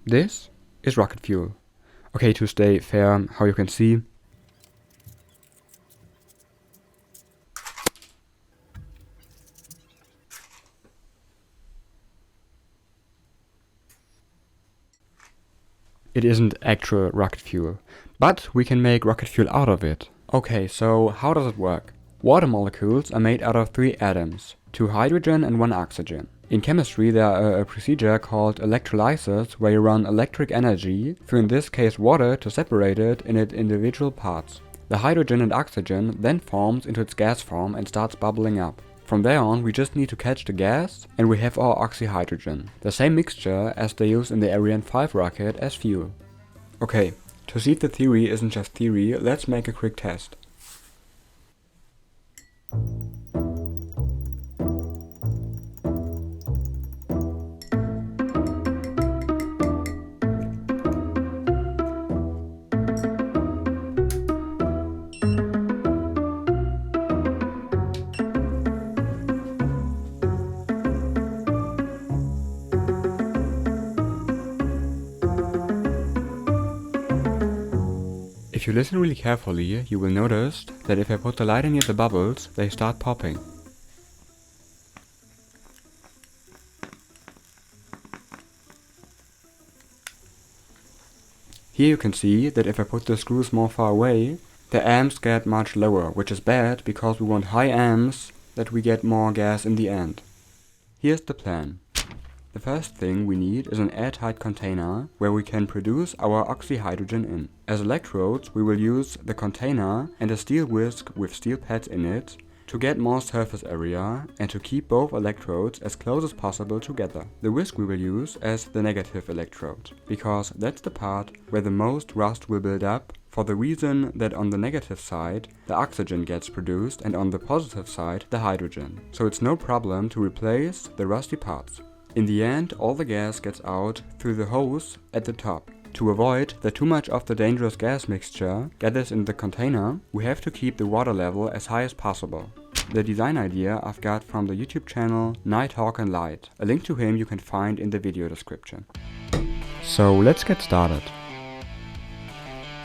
This is rocket fuel. Okay, to stay fair, how you can see, it isn't actual rocket fuel, but we can make rocket fuel out of it. Okay, so how does it work? Water molecules are made out of 3 atoms, 2 hydrogen and 1 oxygen. In chemistry there are a procedure called electrolysis where you run electric energy through, in this case, water to separate it in its individual parts. The hydrogen and oxygen then forms into its gas form and starts bubbling up. From there on we just need to catch the gas and we have our oxyhydrogen, the same mixture as they use in the Ariane 5 rocket as fuel. Okay, to see if the theory isn't just theory, let's make a quick test. If you listen really carefully, you will notice that if I put the light near the bubbles, they start popping. Here you can see that if I put the screws more far away, the amps get much lower, which is bad because we want high amps that we get more gas in the end. Here's the plan. The first thing we need is an airtight container where we can produce our oxyhydrogen in. As electrodes we will use the container and a steel whisk with steel pads in it to get more surface area and to keep both electrodes as close as possible together. The whisk we will use as the negative electrode, because that's the part where the most rust will build up, for the reason that on the negative side the oxygen gets produced and on the positive side the hydrogen. So it's no problem to replace the rusty parts. In the end, all the gas gets out through the hose at the top. To avoid that too much of the dangerous gas mixture gathers in the container, we have to keep the water level as high as possible. The design idea I've got from the YouTube channel NightHawkInLight. A link to him you can find in the video description. So let's get started.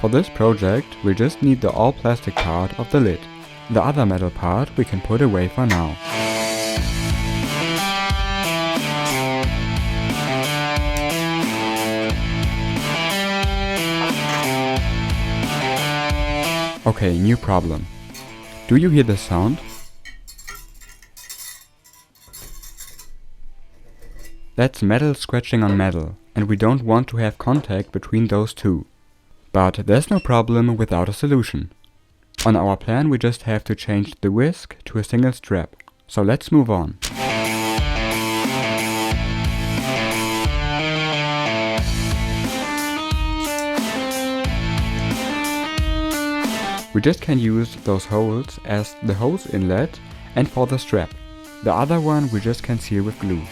For this project we just need the all plastic part of the lid. The other metal part we can put away for now. Okay, new problem. Do you hear the sound? That's metal scratching on metal, and we don't want to have contact between those two. But there's no problem without a solution. On our plan we just have to change the whisk to a single strap. So let's move on. We just can use those holes as the hose inlet and for the strap. The other one we just can seal with glue.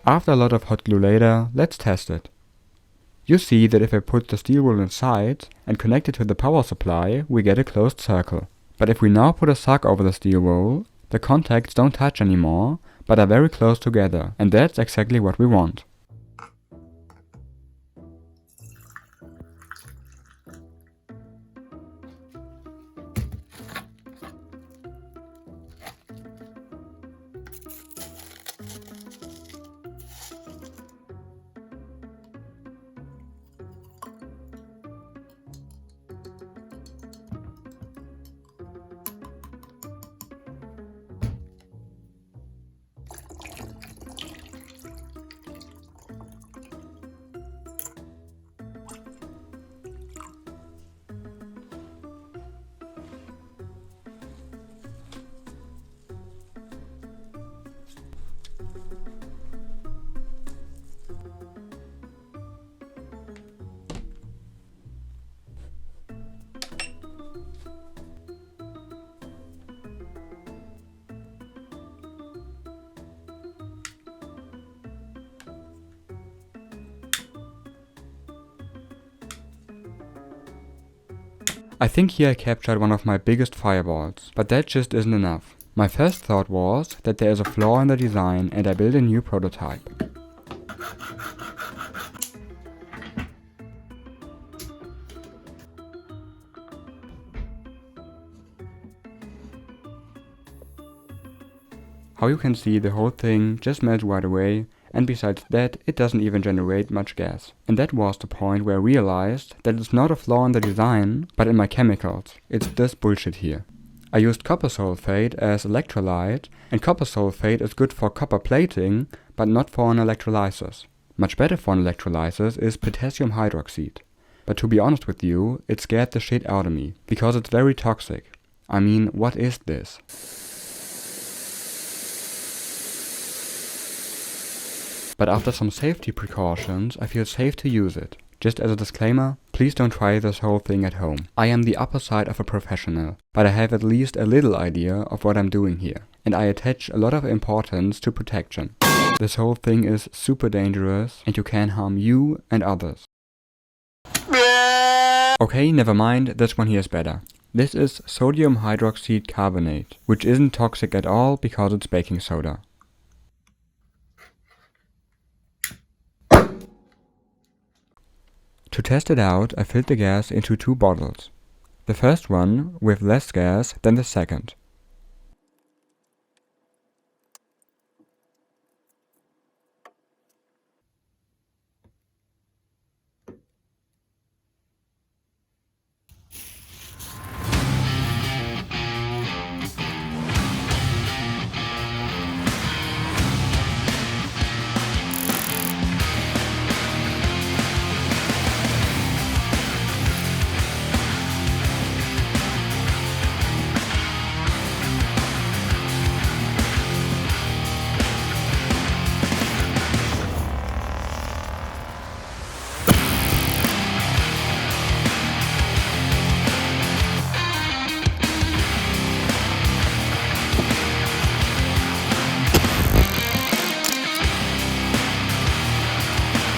After a lot of hot glue later, let's test it. You see that if I put the steel wool inside and connect it to the power supply, we get a closed circle. But if we now put a sock over the steel wool, the contacts don't touch anymore, but are very close together, and that's exactly what we want. I think here I captured one of my biggest fireballs, but that just isn't enough. My first thought was that there is a flaw in the design and I built a new prototype. How you can see, the whole thing just melts right away, and besides that, it doesn't even generate much gas. And that was the point where I realized that it's not a flaw in the design, but in my chemicals. It's this bullshit here. I used copper sulfate as electrolyte, and copper sulfate is good for copper plating, but not for an electrolysis. Much better for an electrolysis is potassium hydroxide. But to be honest with you, it scared the shit out of me, because it's very toxic. I mean, what is this? But after some safety precautions, I feel safe to use it. Just as a disclaimer, please don't try this whole thing at home. I am the upper side of a professional, but I have at least a little idea of what I'm doing here. And I attach a lot of importance to protection. This whole thing is super dangerous and you can harm you and others. Okay, never mind, this one here is better. This is sodium hydroxide carbonate, which isn't toxic at all because it's baking soda. To test it out, I filled the gas into 2 bottles. The first one with less gas than the second.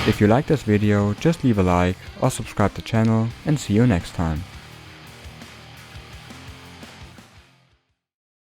If you like this video, just leave a like or subscribe to the channel and see you next time.